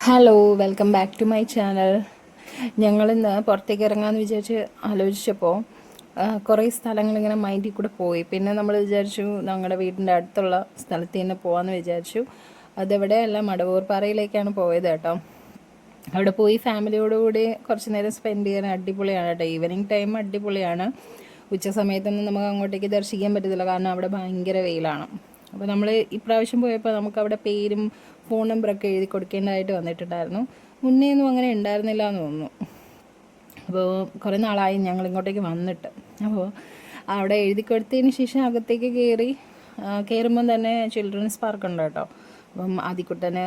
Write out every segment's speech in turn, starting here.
Hello, welcome back to my channel. ഞങ്ങളിന്ന് പുറത്തേക്ക് ഇറങ്ങാമെന്ന് വിചാരിച്ച് ആലോചിച്ചപ്പോൾ കുറേ സ്ഥലങ്ങളിങ്ങനെ മൈൻഡിൽ കൂടെ പോയി. പിന്നെ നമ്മൾ വിചാരിച്ചു ഞങ്ങളുടെ വീടിൻ്റെ അടുത്തുള്ള സ്ഥലത്ത് തന്നെ പോകാമെന്ന് വിചാരിച്ചു. അതെവിടെയല്ല, മടവൂർപ്പാറയിലേക്കാണ് പോയത് കേട്ടോ. അവിടെ പോയി ഫാമിലിയോടുകൂടി കുറച്ച് നേരം സ്പെൻഡ് ചെയ്യാൻ അടിപൊളിയാണ് കേട്ടോ. ഈവനിങ് ടൈം അടിപൊളിയാണ്. ഉച്ച സമയത്തൊന്നും നമുക്ക് അങ്ങോട്ടേക്ക് ദർശിക്കാൻ പറ്റത്തില്ല, കാരണം അവിടെ ഭയങ്കര വെയിലാണ്. അപ്പോൾ നമ്മൾ ഇപ്രാവശ്യം പോയപ്പോൾ നമുക്ക് അവിടെ പേരും ഫോൺ നമ്പറൊക്കെ എഴുതി കൊടുക്കേണ്ടതായിട്ട് വന്നിട്ടുണ്ടായിരുന്നു. മുന്നേ ഒന്നും അങ്ങനെ ഉണ്ടായിരുന്നില്ല എന്ന് തോന്നുന്നു. അപ്പോൾ കുറേ നാളായി ഞങ്ങൾ ഇങ്ങോട്ടേക്ക് വന്നിട്ട്. അപ്പോൾ അവിടെ എഴുതി കൊടുത്തതിന് ശേഷം അകത്തേക്ക് കയറുമ്പം തന്നെ ചിൽഡ്രൻസ് പാർക്ക് ഉണ്ട് കേട്ടോ. അപ്പം ആദ്യക്കുട്ടന്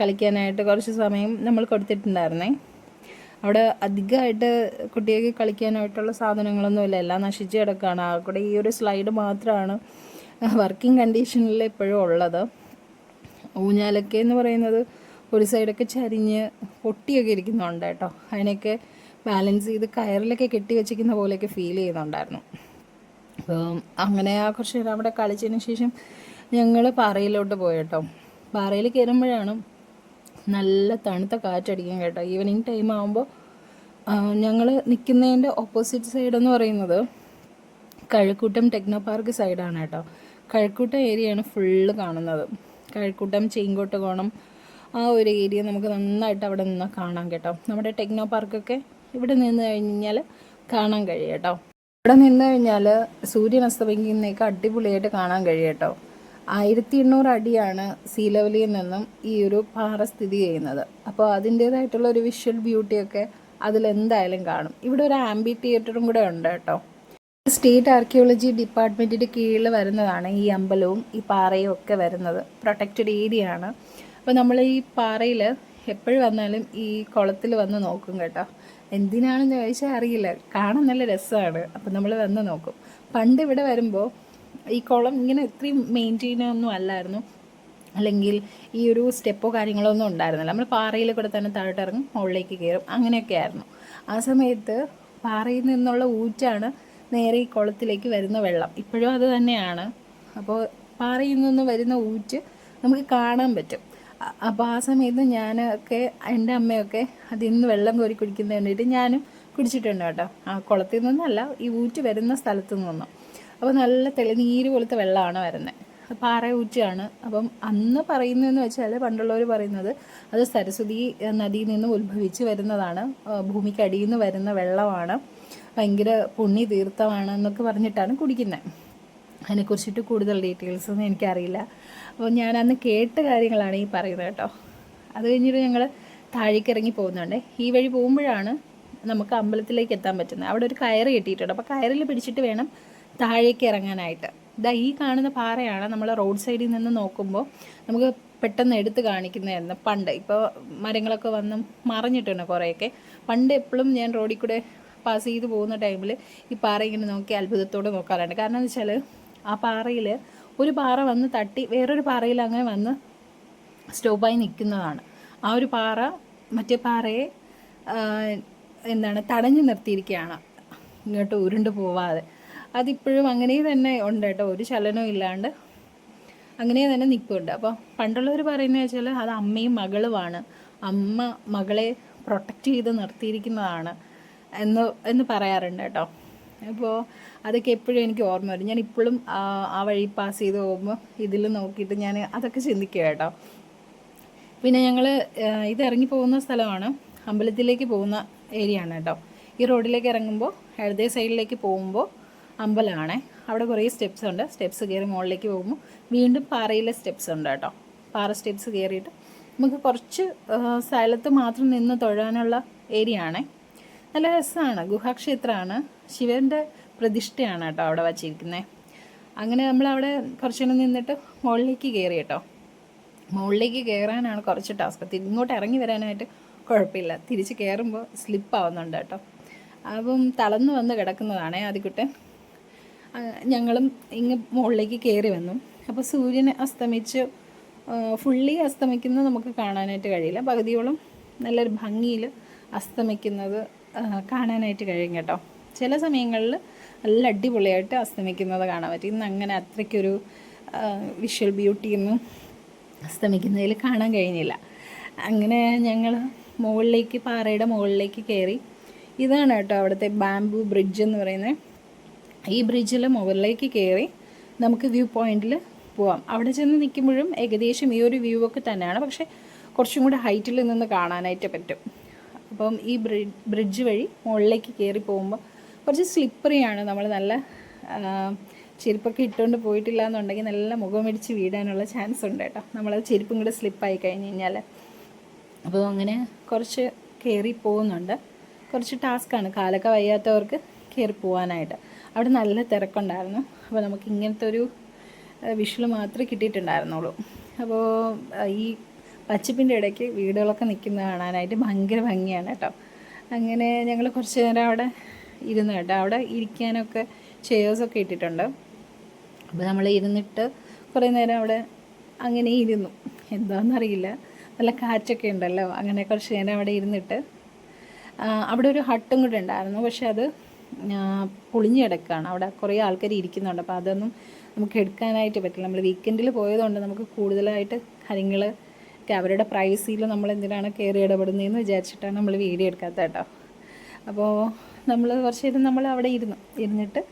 കളിക്കാനായിട്ട് കുറച്ച് സമയം നമ്മൾ കൊടുത്തിട്ടുണ്ടായിരുന്നേ. അവിടെ അധികമായിട്ട് കുട്ടികൾക്ക് കളിക്കാനായിട്ടുള്ള സാധനങ്ങളൊന്നുമില്ല, എല്ലാം നശിച്ച് കിടക്കുകയാണ്. അവിടെ ഈ ഒരു സ്ലൈഡ് മാത്രമാണ് വർക്കിംഗ് കണ്ടീഷനിൽ ഇപ്പോഴും ഉള്ളത്. ഊഞ്ഞാലൊക്കെ എന്ന് പറയുന്നത് ഒരു സൈഡൊക്കെ ചരിഞ്ഞ് പൊട്ടിയൊക്കെ ഇരിക്കുന്നുണ്ട് കേട്ടോ. അതിനൊക്കെ ബാലൻസ് ചെയ്ത് കയറിലൊക്കെ കെട്ടി വെച്ചിരിക്കുന്ന പോലെയൊക്കെ ഫീൽ ചെയ്യുന്നുണ്ടായിരുന്നു. അപ്പോൾ അങ്ങനെ കുറച്ച് നേരം അവിടെ കളിച്ചതിന് ശേഷം ഞങ്ങൾ പാറയിലോട്ട് പോയി കേട്ടോ. പാറയിൽ കയറുമ്പോഴാണ് നല്ല തണുത്ത കാറ്റടിക്കും കേട്ടോ. ഈവനിങ് ടൈം ആകുമ്പോൾ ഞങ്ങൾ നിൽക്കുന്നതിൻ്റെ ഓപ്പോസിറ്റ് സൈഡ് എന്ന് പറയുന്നത് കഴക്കൂട്ടം ടെക്നോ പാർക്ക് സൈഡാണ് കേട്ടോ. കഴക്കൂട്ടം ഏരിയയാണ് ഫുള്ള് കാണുന്നത്. കഴക്കൂട്ടം കോണം ആ ഒരു ഏരിയ നമുക്ക് നന്നായിട്ട് അവിടെ നിന്ന് കാണാം കേട്ടോ. നമ്മുടെ ടെക്നോ പാർക്കൊക്കെ ഇവിടെ നിന്ന് കഴിഞ്ഞാൽ കാണാൻ കഴിയും കേട്ടോ. ഇവിടെ നിന്ന് കഴിഞ്ഞാൽ സൂര്യൻ അസ്തമിക്കുന്നതൊക്കെ അടിപൊളിയായിട്ട് കാണാൻ കഴിയും കേട്ടോ. 1800 അടിയാണ് സീ ലെവലിൽ നിന്നും ഈ ഒരു പാറ സ്ഥിതി ചെയ്യുന്നത്. അപ്പോൾ അതിൻ്റേതായിട്ടുള്ള ഒരു വിഷ്വൽ ബ്യൂട്ടിയൊക്കെ അതിലെന്തായാലും കാണും. ഇവിടെ ഒരു ആംബി തിയേറ്ററും കൂടെ ഉണ്ട് കേട്ടോ. സ്റ്റേറ്റ് ആർക്കിയോളജി ഡിപ്പാർട്ട്മെൻറ്റിൻ്റെ കീഴിൽ വരുന്നതാണ് ഈ അമ്പലവും ഈ പാറയും ഒക്കെ വരുന്നത്. പ്രൊട്ടക്റ്റഡ് ഏരിയ ആണ്. അപ്പോൾ നമ്മൾ ഈ പാറയിൽ എപ്പോഴും വന്നാലും ഈ കുളത്തിൽ വന്ന് നോക്കും കേട്ടോ. എന്തിനാണെന്ന് ചോദിച്ചാൽ അറിയില്ല, കാണാൻ നല്ല രസമാണ്. അപ്പോൾ നമ്മൾ വന്ന് നോക്കും. പണ്ട് ഇവിടെ വരുമ്പോൾ ഈ കുളം ഇങ്ങനെ ഇത്രയും മെയിൻറ്റെയിൻ ഒന്നും അല്ലായിരുന്നു, അല്ലെങ്കിൽ ഈ ഒരു സ്റ്റെപ്പോ കാര്യങ്ങളോ ഒന്നും ഉണ്ടായിരുന്നില്ല. നമ്മൾ പാറയിൽ കൂടെ തന്നെ താഴോട്ടിറങ്ങും, മുകളിലേക്ക് കയറും, അങ്ങനെയൊക്കെ ആയിരുന്നു. ആ സമയത്ത് പാറയിൽ നിന്നുള്ള ഊറ്റാണ് നേരെ ഈ കുളത്തിലേക്ക് വരുന്ന വെള്ളം. ഇപ്പോഴും അത് തന്നെയാണ്. അപ്പോൾ പാറയിൽ നിന്ന് വരുന്ന ഊറ്റ് നമുക്ക് കാണാൻ പറ്റും. അപ്പോൾ ആ സമയത്ത് ഞാനൊക്കെ എൻ്റെ അമ്മയൊക്കെ അതിൽ നിന്ന് വെള്ളം കോരി കുടിക്കുന്ന വേണ്ടിയിട്ട് ഞാനും കുടിച്ചിട്ടുണ്ട് കേട്ടോ. ആ കുളത്തിൽ നിന്നല്ല, ഈ ഊറ്റ് വരുന്ന സ്ഥലത്ത് നിന്നും. അപ്പോൾ നല്ല തെളിനീര് പോലത്തെ വെള്ളമാണ് വരുന്നത്. പാറ ഊറ്റാണ്. അപ്പം അന്ന് പറയുന്നതെന്ന് വെച്ചാൽ പണ്ടുള്ളവർ പറയുന്നത് അത് സരസ്വതി നദിയിൽ നിന്ന് ഉത്ഭവിച്ച് വരുന്നതാണ്, ഭൂമിക്കടിയിൽ നിന്ന് വരുന്ന വെള്ളമാണ്, ഭയങ്കര പുണ്യ തീർത്ഥമാണ് എന്നൊക്കെ പറഞ്ഞിട്ടാണ് കുടിക്കുന്നത്. അതിനെക്കുറിച്ചിട്ട് കൂടുതൽ ഡീറ്റെയിൽസൊന്നും എനിക്കറിയില്ല. അപ്പോൾ ഞാൻ അന്ന് കേട്ട കാര്യങ്ങളാണ് ഈ പറയുന്നത് കേട്ടോ. അത് കഴിഞ്ഞിട്ട് ഞങ്ങൾ താഴേക്ക് ഇറങ്ങി പോകുന്നുണ്ട്. ഈ വഴി പോകുമ്പോഴാണ് നമുക്ക് അമ്പലത്തിലേക്ക് എത്താൻ പറ്റുന്നത്. അവിടെ ഒരു കയറ് കെട്ടിയിട്ടുണ്ട്. അപ്പോൾ കയറിൽ പിടിച്ചിട്ട് വേണം താഴേക്ക് ഇറങ്ങാനായിട്ട്. ഇതാ ഈ കാണുന്ന പാറയാണ് നമ്മൾ റോഡ് സൈഡിൽ നിന്ന് നോക്കുമ്പോൾ നമുക്ക് പെട്ടെന്ന് എടുത്ത് കാണിക്കുന്നതായിരുന്നു പണ്ട്. ഇപ്പോൾ മരങ്ങളൊക്കെ വന്ന് മറിഞ്ഞിട്ടുണ്ട് കുറേയൊക്കെ. പണ്ട് എപ്പോഴും ഞാൻ റോഡിൽ കൂടെ പാസ് ചെയ്ത് പോകുന്ന ടൈമിൽ ഈ പാറ ഇങ്ങനെ നോക്കി അത്ഭുതത്തോടെ നോക്കാറുണ്ട്. കാരണം എന്ന് വെച്ചാൽ ആ പാറയിൽ ഒരു പാറ വന്ന് തട്ടി വേറൊരു പാറയിൽ അങ്ങനെ വന്ന് സ്റ്റോപ്പായി നിൽക്കുന്നതാണ്. ആ ഒരു പാറ മറ്റേ പാറയെ തടഞ്ഞു നിർത്തിയിരിക്കുകയാണ്, ഇങ്ങോട്ട് ഉരുണ്ട് പോവാതെ. അതിപ്പോഴും അങ്ങനെ തന്നെ ഉണ്ട് കേട്ടോ, ഒരു ചലനവും ഇല്ലാണ്ട് അങ്ങനെ തന്നെ നിൽപ്പുണ്ട്. അപ്പോൾ പണ്ടുള്ളവർ പറയുന്നത് വെച്ചാൽ അത് അമ്മയും മകളുമാണ്, അമ്മ മകളെ പ്രൊട്ടക്റ്റ് ചെയ്ത് നിർത്തിയിരിക്കുന്നതാണ് എന്ന് പറയാറുണ്ട് കേട്ടോ. അപ്പോൾ അതൊക്കെ എപ്പോഴും എനിക്ക് ഓർമ്മ വരും. ഞാൻ ഇപ്പോഴും ആ വഴി പാസ് ചെയ്ത് പോകുമ്പോൾ ഇതിൽ നോക്കിയിട്ട് ഞാൻ അതൊക്കെ ചിന്തിക്കുക കേട്ടോ. പിന്നെ ഞങ്ങൾ ഇത് ഇറങ്ങി പോകുന്ന സ്ഥലമാണ്, അമ്പലത്തിലേക്ക് പോകുന്ന ഏരിയ ആണ് കേട്ടോ. ഈ റോഡിലേക്ക് ഇറങ്ങുമ്പോൾ ഇടതേ സൈഡിലേക്ക് പോകുമ്പോൾ അമ്പലമാണേ. അവിടെ കുറേ സ്റ്റെപ്സ് ഉണ്ട്. സ്റ്റെപ്സ് കയറി മുകളിലേക്ക് പോകുമ്പോൾ വീണ്ടും പാറയിലെ സ്റ്റെപ്സ് ഉണ്ട് കേട്ടോ. പാറ സ്റ്റെപ്സ് കയറിയിട്ട് നമുക്ക് കുറച്ച് സ്ഥലത്ത് മാത്രം നിന്ന് തൊഴാനുള്ള ഏരിയ ആണേ. നല്ല രസമാണ്. ഗുഹാക്ഷേത്രമാണ്, ശിവൻ്റെ പ്രതിഷ്ഠയാണ് കേട്ടോ അവിടെ വച്ചിരിക്കുന്നത്. അങ്ങനെ നമ്മളവിടെ കുറച്ചെണ്ണം നിന്നിട്ട് മുകളിലേക്ക് കയറി കേട്ടോ. മുകളിലേക്ക് കയറാനാണ് കുറച്ച് ടാസ്ക്. ഇങ്ങോട്ട് ഇറങ്ങി വരാനായിട്ട് കുഴപ്പമില്ല, തിരിച്ച് കയറുമ്പോൾ സ്ലിപ്പാവുന്നുണ്ട് കേട്ടോ. അപ്പം തളർന്നു വന്ന് കിടക്കുന്നതാണേ ആദ്യക്കുട്ടൻ. ഞങ്ങളും മുകളിലേക്ക് കയറി വന്നു. അപ്പോൾ സൂര്യൻ അസ്തമിച്ച് ഫുള്ളി അസ്തമിക്കുന്നത് നമുക്ക് കാണാനായിട്ട് കഴിയില്ല. പകുതിയോളം നല്ലൊരു ഭംഗിയിൽ അസ്തമിക്കുന്നത് കാണാനായിട്ട് കഴിയും കേട്ടോ. ചില സമയങ്ങളിൽ നല്ല അടിപൊളിയായിട്ട് അസ്തമിക്കുന്നത് കാണാൻ പറ്റും. ഇന്ന് അങ്ങനെ അത്രയ്ക്കൊരു വിഷ്വൽ ബ്യൂട്ടിയൊന്നും അസ്തമിക്കുന്നതിൽ കാണാൻ കഴിഞ്ഞില്ല. അങ്ങനെ ഞങ്ങൾ മുകളിലേക്ക്, പാറയുടെ മുകളിലേക്ക് കയറി. ഇതാണ് കേട്ടോ അവിടുത്തെ ബാംബു ബ്രിഡ്ജ് എന്ന് പറയുന്നത്. ഈ ബ്രിഡ്ജിൽ മുകളിലേക്ക് കയറി നമുക്ക് വ്യൂ പോയിന്റിൽ പോവാം. അവിടെ ചെന്ന് നിൽക്കുമ്പോഴും ഏകദേശം ഈ ഒരു വ്യൂ ഒക്കെ തന്നെയാണ്, പക്ഷേ കുറച്ചും കൂടെ ഹൈറ്റിൽ നിന്ന് കാണാനായിട്ട് പറ്റും. അപ്പം ഈ ബ്രിഡ്ജ് വഴി മുകളിലേക്ക് കയറി പോകുമ്പോൾ കുറച്ച് സ്ലിപ്പറിയാണ്. നമ്മൾ നല്ല ചെരുപ്പൊക്കെ ഇട്ടുകൊണ്ട് പോയിട്ടില്ല എന്നുണ്ടെങ്കിൽ നല്ല മുഖമിടിച്ച് വീഴാനുള്ള ചാൻസ് ഉണ്ട് കേട്ടോ, നമ്മളത് ചെരുപ്പും കൂടെ സ്ലിപ്പായി കഴിഞ്ഞ് കഴിഞ്ഞാൽ. അപ്പോൾ അങ്ങനെ കുറച്ച് കയറി പോകുന്നുണ്ട്. കുറച്ച് ടാസ്ക്കാണ് കാലൊക്കെ വയ്യാത്തവർക്ക് കയറി പോകാനായിട്ട്. അവിടെ നല്ല തിരക്കുണ്ടായിരുന്നു. അപ്പോൾ നമുക്ക് ഇങ്ങനത്തെ ഒരു വിഷ്വൽ മാത്രമേ കിട്ടിയിട്ടുണ്ടായിരുന്നുള്ളൂ. അപ്പോൾ ഈ പച്ചപ്പിൻ്റെ ഇടയ്ക്ക് വീടുകളൊക്കെ നിൽക്കുന്നത് കാണാനായിട്ട് ഭയങ്കര ഭംഗിയാണ് കേട്ടോ. അങ്ങനെ ഞങ്ങൾ കുറച്ച് നേരം അവിടെ ഇരുന്ന് കേട്ടോ. അവിടെ ഇരിക്കാനൊക്കെ ചെയേഴ്സൊക്കെ ഇട്ടിട്ടുണ്ട്. അപ്പോൾ നമ്മൾ ഇരുന്നിട്ട് കുറേ നേരം അവിടെ അങ്ങനെ ഇരുന്നു. എന്താണെന്നറിയില്ല, നല്ല കാറ്റൊക്കെ ഉണ്ടല്ലോ. അങ്ങനെ കുറച്ച് നേരം അവിടെ ഇരുന്നിട്ട് അവിടെ ഒരു ഹട്ടും കൂടെ ഉണ്ടായിരുന്നു, പക്ഷെ അത് പൊളിഞ്ഞ് കിടക്കുകയാണ്. അവിടെ കുറേ ആൾക്കാർ ഇരിക്കുന്നുണ്ട്. അപ്പോൾ അതൊന്നും നമുക്ക് എടുക്കാനായിട്ട് പറ്റില്ല. നമ്മൾ വീക്കെൻഡിൽ പോയതുകൊണ്ട് നമുക്ക് കൂടുതലായിട്ട് കാര്യങ്ങൾ അവരുടെ പ്രൈവസിയിൽ നമ്മൾ എന്തിനാണ് കയറി ഇടപെടുന്നതെന്ന് വിചാരിച്ചിട്ടാണ് നമ്മൾ വീഡിയോ എടുക്കാത്തത് കേട്ടോ. അപ്പോൾ നമ്മൾ കുറച്ച് നേരം നമ്മൾ അവിടെ ഇരുന്നിട്ട്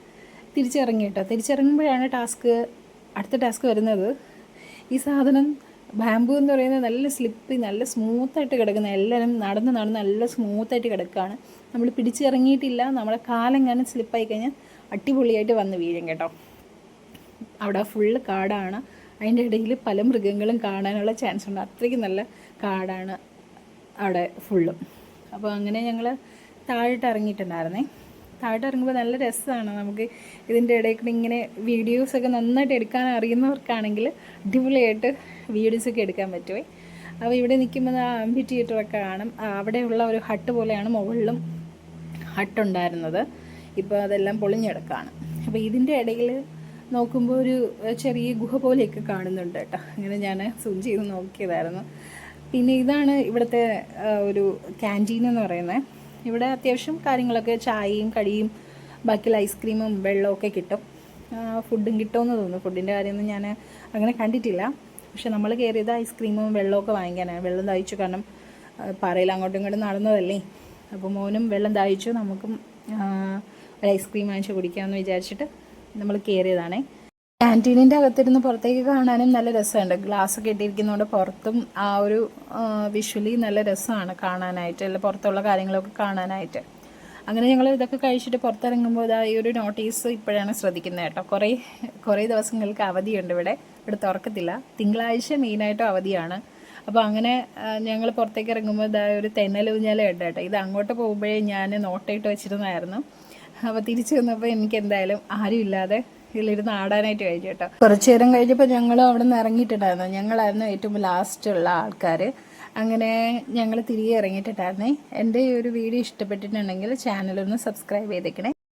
തിരിച്ചിറങ്ങി കേട്ടോ. തിരിച്ചിറങ്ങുമ്പോഴാണ് അടുത്ത ടാസ്ക് വരുന്നത്. ഈ സാധനം ബാംബു എന്ന് പറയുന്നത് നല്ല സ്ലിപ്പി, നല്ല സ്മൂത്തായിട്ട് കിടക്കുന്ന, എല്ലാവരും നടന്ന് നല്ല സ്മൂത്തായിട്ട് കിടക്കുകയാണ്. നമ്മൾ പിടിച്ചിറങ്ങിയിട്ടില്ല, നമ്മുടെ കാലെങ്ങാനും സ്ലിപ്പായി കഴിഞ്ഞാൽ അടിപൊളിയായിട്ട് വന്ന് വീഴും കേട്ടോ. അവിടെ ഫുള്ള് കാടാണ്. അതിൻ്റെ ഇടയിൽ പല മൃഗങ്ങളും കാണാനുള്ള ചാൻസ് ഉണ്ട്. അത്രയ്ക്ക് നല്ല കാടാണ് അവിടെ ഫുള്ളും. അപ്പോൾ അങ്ങനെ ഞങ്ങൾ താഴോട്ട് ഇറങ്ങിയിട്ടുണ്ടായിരുന്നേ. താഴോട്ട് ഇറങ്ങുമ്പോൾ നല്ല രസമാണ്. നമുക്ക് ഇതിൻ്റെ ഇടയിൽ കൂടെ ഇങ്ങനെ വീഡിയോസൊക്കെ നന്നായിട്ട് എടുക്കാൻ അറിയുന്നവർക്കാണെങ്കിൽ അടിപൊളിയായിട്ട് വീഡിയോസൊക്കെ എടുക്കാൻ പറ്റുമേ. അപ്പോൾ ഇവിടെ നിൽക്കുമ്പോൾ ആ ആംബി തിയേറ്ററൊക്കെ കാണും. അവിടെയുള്ള ഒരു ഹട്ട് പോലെയാണ് മുകളിലും ഹട്ടുണ്ടായിരുന്നത്. ഇപ്പോൾ അതെല്ലാം പൊളിഞ്ഞെടുക്കുകയാണ്. അപ്പോൾ ഇതിൻ്റെ ഇടയിൽ നോക്കുമ്പോൾ ഒരു ചെറിയ ഗുഹ പോലെയൊക്കെ കാണുന്നുണ്ട് കേട്ടോ. അങ്ങനെ ഞാൻ സൂം ചെയ്ത് നോക്കിയതായിരുന്നു. പിന്നെ ഇതാണ് ഇവിടുത്തെ ഒരു ക്യാൻറ്റീൻ എന്ന് പറയുന്നത്. ഇവിടെ അത്യാവശ്യം കാര്യങ്ങളൊക്കെ, ചായയും കടിയും ബാക്കിയുള്ള ഐസ്ക്രീമും വെള്ളമൊക്കെ കിട്ടും. ഫുഡും കിട്ടുമെന്ന് തോന്നുന്നു. ഫുഡിൻ്റെ കാര്യമൊന്നും ഞാൻ അങ്ങനെ കണ്ടിട്ടില്ല. പക്ഷെ നമ്മൾ കയറിയത് ഐസ്ക്രീമും വെള്ളമൊക്കെ വാങ്ങിക്കാനാണ്. വെള്ളം ദാഹിച്ചു, കാരണം പാറയിൽ അങ്ങോട്ടും ഇങ്ങോട്ടും നടന്നതല്ലേ. അപ്പോൾ മോനും വെള്ളം ദാഹിച്ചു, നമുക്കും ഒരു ഐസ്ക്രീം വാങ്ങിച്ച് കുടിക്കാമെന്ന് വിചാരിച്ചിട്ട് നമ്മൾ കയറിയതാണേ. ക്യാൻറ്റീനിൻ്റെ അകത്തിരുന്ന് പുറത്തേക്ക് കാണാനും നല്ല രസമുണ്ട്. ഗ്ലാസ്സൊക്കെ ഇട്ടിരിക്കുന്നതുകൊണ്ട് പുറത്തും ആ ഒരു വിഷ്വലി നല്ല രസമാണ് കാണാനായിട്ട്, അല്ല പുറത്തുള്ള കാര്യങ്ങളൊക്കെ കാണാനായിട്ട്. അങ്ങനെ ഞങ്ങൾ ഇതൊക്കെ കഴിച്ചിട്ട് പുറത്തിറങ്ങുമ്പോൾ ഈ ഒരു നോട്ടീസ് ഇപ്പോഴാണ് ശ്രദ്ധിക്കുന്നത് കേട്ടോ. കുറേ ദിവസങ്ങൾക്ക് അവധിയുണ്ട് ഇവിടെ തുറക്കത്തില്ല. തിങ്കളാഴ്ച മെയിനായിട്ടും അവധിയാണ്. അപ്പോൾ അങ്ങനെ ഞങ്ങൾ പുറത്തേക്ക് ഇറങ്ങുമ്പോൾ ഒരു തെന്നലൂഞ്ഞാല ഉണ്ട് കേട്ടോ. ഇത് അങ്ങോട്ട് പോകുമ്പോഴേ ഞാൻ നോട്ടയിട്ട് വെച്ചിരുന്നായിരുന്നു. അപ്പോൾ തിരിച്ചു വന്നപ്പോൾ എനിക്ക് എന്തായാലും ആരും ഇല്ലാതെ ഇതിലിരുന്ന് ആടാനായിട്ട് കഴിഞ്ഞു കേട്ടോ. കുറച്ചു നേരം കഴിഞ്ഞപ്പോൾ ഞങ്ങൾ അവിടെ നിന്ന് ഇറങ്ങിയിട്ടുണ്ടായിരുന്നു. ഞങ്ങളായിരുന്നു ഏറ്റവും ലാസ്റ്റുള്ള ആൾക്കാർ. അങ്ങനെ ഞങ്ങൾ തിരികെ ഇറങ്ങിയിട്ടുണ്ടായിരുന്നേ. എൻ്റെ ഈ ഒരു വീഡിയോ ഇഷ്ടപ്പെട്ടിട്ടുണ്ടെങ്കിൽ ചാനലൊന്ന് സബ്സ്ക്രൈബ് ചെയ്തേക്കണേ.